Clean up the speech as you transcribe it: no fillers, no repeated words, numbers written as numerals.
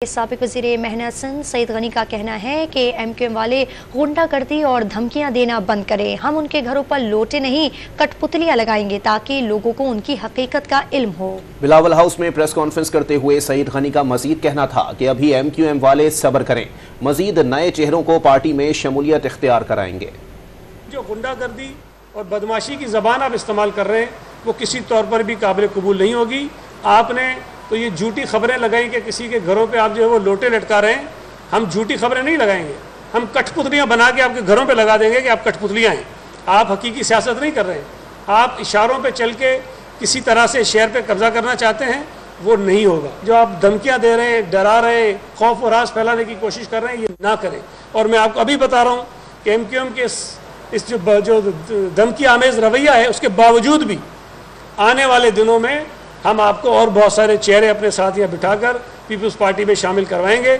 साबिक वज़ीर मेहनत सिंह सईद गनी का कहना है कि एमक्यूएम वाले गुंडागर्दी और धमकियां देना बंद करें। हम उनके घरों पर लोटे नहीं कठपुतलियां लगाएंगे ताकि लोगों को उनकी हकीकत का इल्म हो। बिलावल हाउस में प्रेस कॉन्फ्रेंस करते हुए सईद गनी का मजीद कहना था कि अभी एमक्यूएम वाले सब्र करें, मजीद नए चेहरों को पार्टी में शमूलियत इख्तियार कराएंगे। जो गुंडागर्दी और बदमाशी की ज़बान आप इस्तेमाल कर रहे हैं वो किसी तौर पर भी काबिल कबूल नहीं होगी। आपने तो ये झूठी खबरें लगाई कि किसी के घरों पे आप जो है वो लोटे लटका रहे हैं। हम झूठी खबरें नहीं लगाएंगे, हम कठपुतलियां बना के आपके घरों पे लगा देंगे कि आप कठपुतलियां हैं। आप हकीकी सियासत नहीं कर रहे हैं, आप इशारों पे चल के किसी तरह से शहर पे कब्जा करना चाहते हैं, वो नहीं होगा। जो आप धमकियां दे रहे हैं, डरा रहे हैं, खौफ और राज फैलाने की कोशिश कर रहे हैं, ये ना करें। और मैं आपको अभी बता रहा हूँ कि एमक्यूएम के इस जो धमकी आमेज रवैया है उसके बावजूद भी आने वाले दिनों में हम आपको और बहुत सारे चेहरे अपने साथ यहाँ बिठाकर पीपल्स पार्टी में शामिल करवाएंगे।